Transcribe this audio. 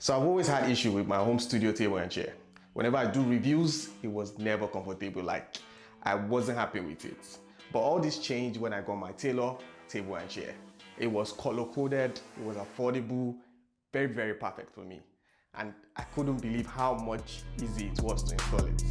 So I've always had issue with my home studio table and chair. Whenever I do reviews, it was never comfortable. Like, I wasn't happy with it. But all this changed when I got my Taeillo table and chair. It was color coded, it was affordable, very, very perfect for me. And I couldn't believe how much easy it was to install it.